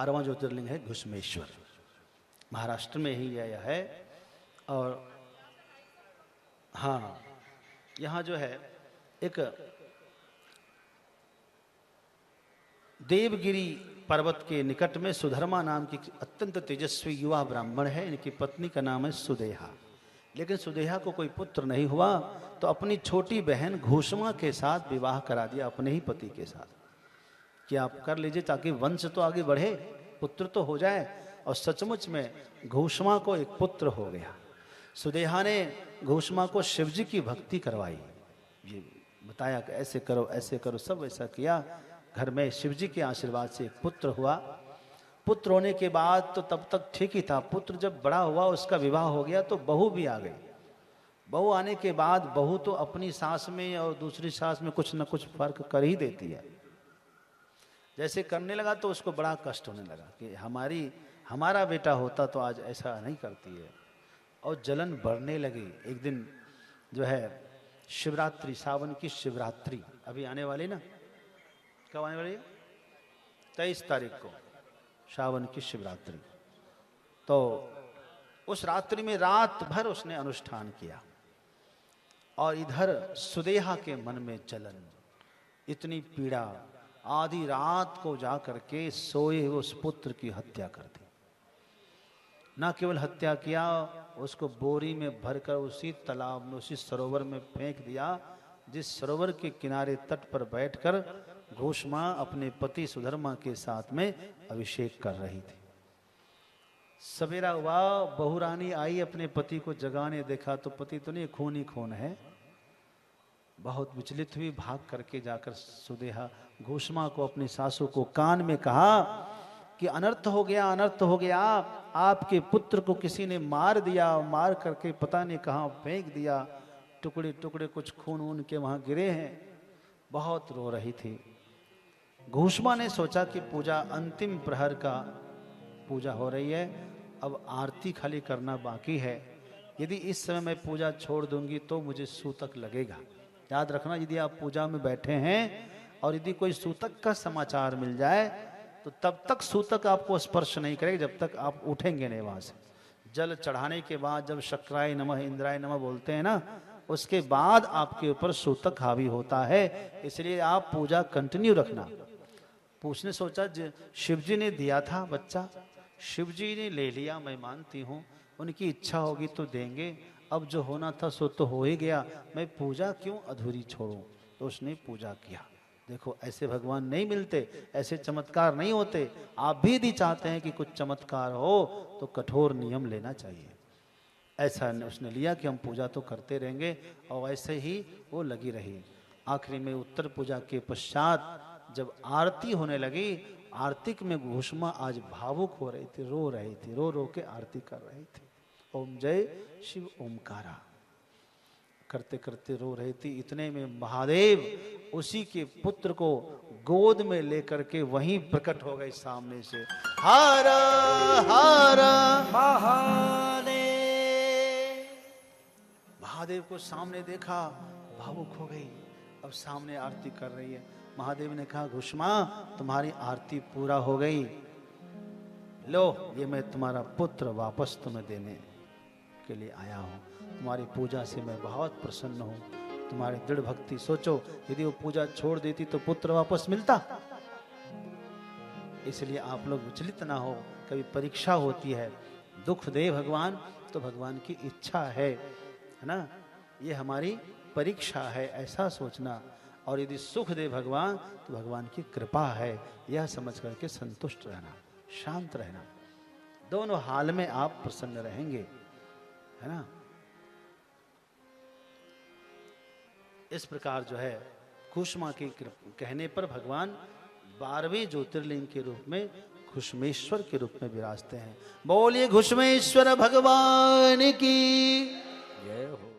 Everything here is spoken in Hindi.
12वां ज्योतिर्लिंग है घुश्मेश्वर, महाराष्ट्र में ही यह है। और हाँ, यहाँ जो है एक देवगिरी पर्वत के निकट में सुधर्मा नाम की अत्यंत तेजस्वी युवा ब्राह्मण है। इनकी पत्नी का नाम है सुदेहा। लेकिन सुदेहा को कोई पुत्र नहीं हुआ तो अपनी छोटी बहन घूष्मा के साथ विवाह करा दिया, अपने ही पति के साथ, कि आप कर लीजिए ताकि वंश तो आगे बढ़े, पुत्र तो हो जाए। और सचमुच में घूष्मा को एक पुत्र हो गया। सुदेहा ने घूष्मा को शिवजी की भक्ति करवाई, ये बताया कि ऐसे करो ऐसे करो, सब ऐसा किया। घर में शिवजी के आशीर्वाद से एक पुत्र हुआ। पुत्र होने के बाद तो तब तक ठीक ही था। पुत्र जब बड़ा हुआ, उसका विवाह हो गया, तो बहू भी आ गई। बहू आने के बाद बहू तो अपनी सास में और दूसरी सास में कुछ न कुछ फर्क कर ही देती है। जैसे करने लगा तो उसको बड़ा कष्ट होने लगा कि हमारा बेटा होता तो आज ऐसा नहीं करती है, और जलन बढ़ने लगी। एक दिन जो है शिवरात्रि, सावन की शिवरात्रि अभी आने वाली ना, कब आने वाली है? 23 तारीख को सावन की शिवरात्रि। तो उस रात्रि में रात भर उसने अनुष्ठान किया, और इधर सुदेहा के मन में जलन, इतनी पीड़ा, आधी रात को जा करके सोए उस पुत्र की हत्या कर दी। ना केवल हत्या किया, उसको बोरी में भरकर उसी तालाब में, उसी सरोवर में फेंक दिया, जिस सरोवर के किनारे तट पर बैठकर घूष्मा अपने पति सुधर्मा के साथ में अभिषेक कर रही थी। सवेरा हुआ, बहू रानी आई अपने पति को जगाने, देखा तो पति तो नहीं, खून ही खून है। बहुत विचलित हुई, भाग करके जाकर सुदेहा घूष्मा को, अपनी सासू को कान में कहा कि अनर्थ हो गया, अनर्थ हो गया, आपके पुत्र को किसी ने मार दिया, मार करके पता नहीं कहाँ फेंक दिया, टुकड़े टुकड़े कुछ खून ऊन के वहां गिरे हैं। बहुत रो रही थी। घूष्मा ने सोचा कि पूजा, अंतिम प्रहर का पूजा हो रही है, अब आरती खाली करना बाकी है। यदि इस समय मैं पूजा छोड़ दूंगी तो मुझे सूतक लगेगा। याद रखना, यदि आप पूजा में बैठे हैं और यदि कोई सूतक का समाचार मिल जाए तो तब तक सूतक आपको स्पर्श नहीं करेगा जब तक आप उठेंगे नहीं वहां से। जल चढ़ाने के बाद जब शक्राय नमः इंद्राय नमः बोलते हैं ना, उसके बाद आपके ऊपर सूतक हावी होता है। इसलिए आप पूजा कंटिन्यू रखना। उसने सोचा शिवजी ने दिया था बच्चा, शिवजी ने ले लिया, मैं मानती हूँ, उनकी इच्छा होगी तो देंगे। अब जो होना था सो तो हो ही गया, मैं पूजा क्यों अधूरी छोड़ूं। तो उसने पूजा किया। देखो, ऐसे भगवान नहीं मिलते, ऐसे चमत्कार नहीं होते। आप भी यदि चाहते हैं कि कुछ चमत्कार हो तो कठोर नियम लेना चाहिए। ऐसा उसने लिया कि हम पूजा तो करते रहेंगे, और ऐसे ही वो लगी रही। आखिरी में उत्तर पूजा के पश्चात जब आरती होने लगी, आरती में घूष्मा आज भावुक हो रही थी, रो रही थी, रो रो के आरती कर रही थी। ओम जय शिव ओमकारा करते करते रो रही थी। इतने में महादेव उसी के पुत्र को गोद में लेकर के वहीं प्रकट हो गए सामने से। हर हर महादेव। महादेव को सामने देखा, भावुक हो गई। अब सामने आरती कर रही है। महादेव ने कहा, घूष्मा तुम्हारी आरती पूरा हो गई, लो ये मैं तुम्हारा पुत्र वापस तुम्हें देने के लिए आया हूँ। तुम्हारी पूजा से मैं बहुत प्रसन्न हूँ, तुम्हारी दृढ़ भक्ति। सोचो, यदि वो पूजा छोड़ देती तो पुत्र वापस मिलता। इसलिए आप लोग विचलित ना हो, कभी परीक्षा होती है, दुख दे भगवान तो भगवान की इच्छा है ना, ये हमारी परीक्षा है, ऐसा सोचना। और यदि सुख दे भगवान तो भगवान की कृपा है, यह समझ करके संतुष्ट रहना, शांत रहना। दोनों हाल में आप प्रसन्न रहेंगे, है ना। इस प्रकार जो है घूष्मा के कहने पर भगवान 12वें ज्योतिर्लिंग के रूप में घुश्मेश्वर के रूप में विराजते हैं। बोलिए घुश्मेश्वर भगवान की जय हो।